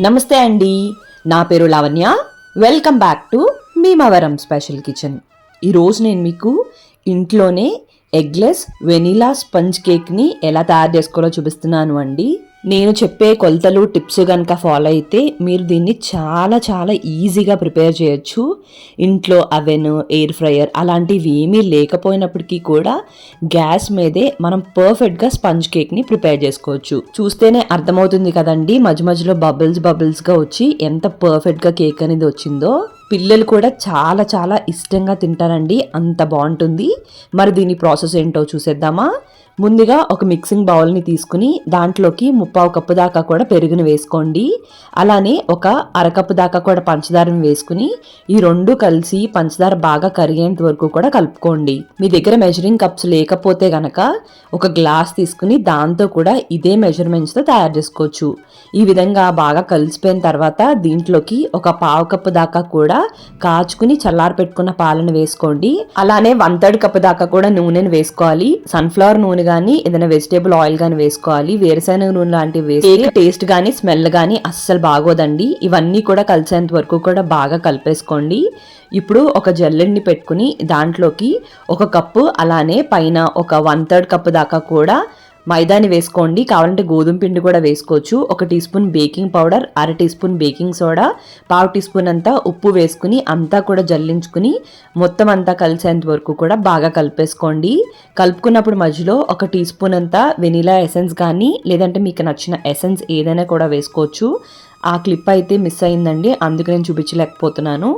నమస్తే అండి, నా పేరు Lavanya. Welcome back to Bhimavaram special kitchen. ఈరోజు నేను మీకు ఇంట్లోనే ఎగ్లెస్ వెనీలా స్పంజ్ కేక్ని ఎలా తయారు చేసుకోవాలో చూపిస్తున్నాను అండి. నేను చెప్పే కొలతలు టిప్స్ కనుక ఫాలో అయితే మీరు దీన్ని చాలా చాలా ఈజీగా ప్రిపేర్ చేయొచ్చు. ఇంట్లో అవెన్, ఎయిర్ ఫ్రైయర్ అలాంటివి ఏమీ లేకపోయినప్పటికీ కూడా గ్యాస్ మీదే మనం పర్ఫెక్ట్గా స్పంజ్ కేక్ని ప్రిపేర్ చేసుకోవచ్చు. చూస్తేనే అర్థమవుతుంది కదండి, మధ్య మధ్యలో బబుల్స్గా వచ్చి ఎంత పర్ఫెక్ట్గా కేక్ అనేది వచ్చిందో. పిల్లలు కూడా చాలా చాలా ఇష్టంగా తింటారండి, అంత బాగుంటుంది. మరి దీని ప్రాసెస్ ఏంటో చూసేద్దామా. ముందుగా ఒక మిక్సింగ్ బౌల్ని తీసుకుని దాంట్లోకి 3/4 కప్పు దాకా కూడా పెరుగుని వేసుకోండి. అలానే ఒక అరకప్పు దాకా కూడా పంచదారని వేసుకుని ఈ రెండు కలిసి పంచదార బాగా కరిగేంత వరకు కూడా కలుపుకోండి. మీ దగ్గర మెజరింగ్ కప్స్ లేకపోతే గనక ఒక గ్లాస్ తీసుకుని దాంతో కూడా ఇదే మెజర్మెంట్స్తో తయారు చేసుకోవచ్చు. ఈ విధంగా బాగా కలిసిపోయిన తర్వాత దీంట్లోకి ఒక 1/2 కప్పు దాకా కూడా కాచుకుని చల్లారి పెట్టుకున్న పాలను వేసుకోండి. అలానే 1/3 కప్పు దాకా కూడా నూనెను వేసుకోవాలి. సన్ఫ్లవర్ నూనె కానీ ఏదైనా వెజిటేబుల్ ఆయిల్ కానీ వేసుకోవాలి. వేరుశనగ నూనె లాంటివి వేస్తే టేస్ట్ కానీ స్మెల్ కానీ అస్సలు బాగోదండి. ఇవన్నీ కూడా కలిసేంత వరకు కూడా బాగా కలిపేసుకోండి. ఇప్పుడు ఒక జల్లెడ్ని పెట్టుకుని దాంట్లోకి 1 కప్పు అలానే పైన ఒక 1/3 కప్పు దాకా కూడా మైదాని వేసుకోండి. కావాలంటే గోధుమ పిండి కూడా వేసుకోవచ్చు. 1 tea spoon baking powder, 1/2 tea spoon baking soda, 1/2 tea spoon అంతా ఉప్పు వేసుకుని అంతా కూడా జల్లించుకుని మొత్తం అంతా కలిసేంత వరకు కూడా బాగా కలిపేసుకోండి. కలుపుకున్నప్పుడు మధ్యలో 1 టీ స్పూన్ అంతా వెనిలా ఎసెన్స్ కానీ లేదంటే మీకు నచ్చిన ఎసెన్స్ ఏదైనా కూడా వేసుకోవచ్చు. ఆ క్లిప్ అయితే మిస్ అయిందండి, అందుకు నేను చూపించలేకపోతున్నాను.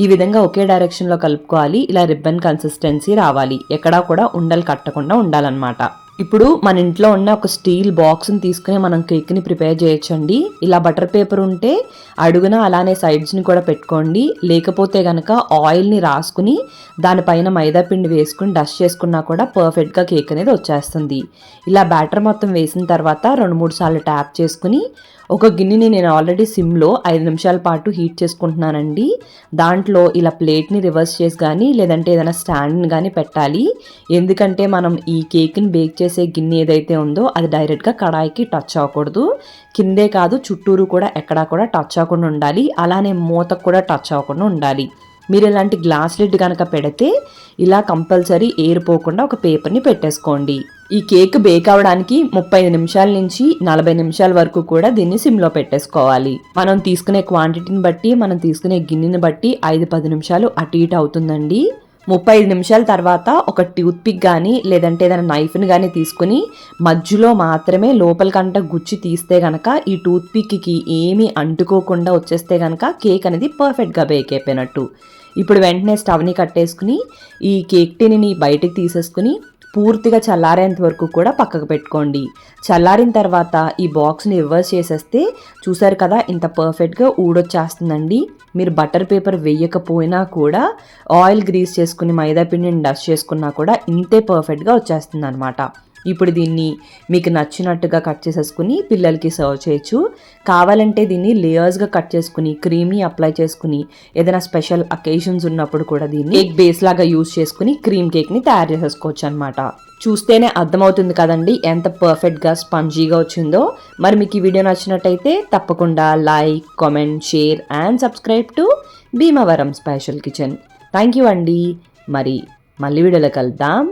ఈ విధంగా ఒకే డైరెక్షన్లో కలుపుకోవాలి. ఇలా రిబ్బన్ కన్సిస్టెన్సీ రావాలి, ఎక్కడా కూడా ఉండలు కట్టకుండా ఉండాలన్నమాట. ఇప్పుడు మన ఇంట్లో ఉన్న ఒక స్టీల్ బాక్స్ని తీసుకుని మనం కేక్ని ప్రిపేర్ చేయొచ్చండి. ఇలా బటర్ పేపర్ ఉంటే అడుగున అలానే సైడ్స్ని కూడా పెట్టుకోండి. లేకపోతే కనుక ఆయిల్ని రాసుకుని దానిపైన మైదా పిండి వేసుకుని డస్ట్ చేసుకున్నా కూడా పర్ఫెక్ట్గా కేక్ అనేది వచ్చేస్తుంది. ఇలా బ్యాటర్ మొత్తం వేసిన తర్వాత 2-3 సార్లు ట్యాప్ చేసుకుని ఒక గిన్నెని నేను ఆల్రెడీ సిమ్లో 5 నిమిషాల పాటు హీట్ చేసుకుంటున్నానండి. దాంట్లో ఇలా ప్లేట్ని రివర్స్ చేసి కానీ లేదంటే ఏదైనా స్టాండ్ని కానీ పెట్టాలి. ఎందుకంటే మనం ఈ కేక్ని బేక్ చేసే గిన్నె ఏదైతే ఉందో అది డైరెక్ట్గా కడాయికి టచ్ అవ్వకూడదు. కిందే కాదు చుట్టూరు కూడా ఎక్కడా కూడా టచ్ అవ్వకుండా ఉండాలి. అలానే మూతకు కూడా టచ్ అవ్వకుండా ఉండాలి. మీరు ఇలాంటి గ్లాస్ లిడ్ కనుక పెడితే ఇలా కంపల్సరీ ఏరిపోకుండా ఒక పేపర్ని పెట్టేసుకోండి. ఈ కేక్ బేక్ అవడానికి 35 నిమిషాల నుంచి 40 నిమిషాల వరకు కూడా దీన్ని సిమ్లో పెట్టేసుకోవాలి. మనం తీసుకునే క్వాంటిటీని బట్టి, మనం తీసుకునే గిన్నెని బట్టి 5-10 నిమిషాలు అటు ఇటు అవుతుందండి. 35 నిమిషాల తర్వాత ఒక టూత్ పిక్ కానీ లేదంటే ఏదైనా నైఫ్ని కానీ తీసుకుని మధ్యలో మాత్రమే లోపలికంట గుచ్చి తీస్తే గనక ఈ టూత్ పిక్కి ఏమీ అంటుకోకుండా వచ్చేస్తే గనక కేక్ అనేది పర్ఫెక్ట్గా బేక్ అయిపోయినట్టు. ఇప్పుడు వెంటనే స్టవ్ని కట్టేసుకుని ఈ కేక్ టిన్ని బయటికి తీసేసుకుని పూర్తిగా చల్లారేంత వరకు కూడా పక్కకు పెట్టుకోండి. చల్లారిన తర్వాత ఈ బాక్స్ని రివర్స్ చేసేస్తే చూసారు కదా ఇంత పర్ఫెక్ట్గా ఊడొచ్చేస్తుందండి. మీరు బటర్ పేపర్ వేయకపోయినా కూడా ఆయిల్ గ్రీస్ చేసుకుని మైదా పిండిని డస్ట్ చేసుకున్నా కూడా ఇంతే పర్ఫెక్ట్గా వచ్చేస్తుంది అనమాట. ఇప్పుడు దీన్ని మీకు నచ్చినట్టుగా కట్ చేసేసుకుని పిల్లలకి సర్వ్ చేయొచ్చు. కావాలంటే దీన్ని లేయర్స్గా కట్ చేసుకుని క్రీమ్ని అప్లై చేసుకుని ఏదైనా స్పెషల్ అకేషన్స్ ఉన్నప్పుడు కూడా దీన్ని కేక్ బేస్ లాగా యూజ్ చేసుకుని క్రీమ్ కేక్ని తయారు చేసేసుకోవచ్చు అనమాట. చూస్తేనే అర్థమవుతుంది కదండి ఎంత పర్ఫెక్ట్గా స్పంజీగా వచ్చిందో. మరి మీకు ఈ వీడియో నచ్చినట్టయితే తప్పకుండా like, comment, share and subscribe to Bhimavaram special kitchen. Thank you అండి. మరి మళ్ళీ వీడియోలో కలుద్దాం.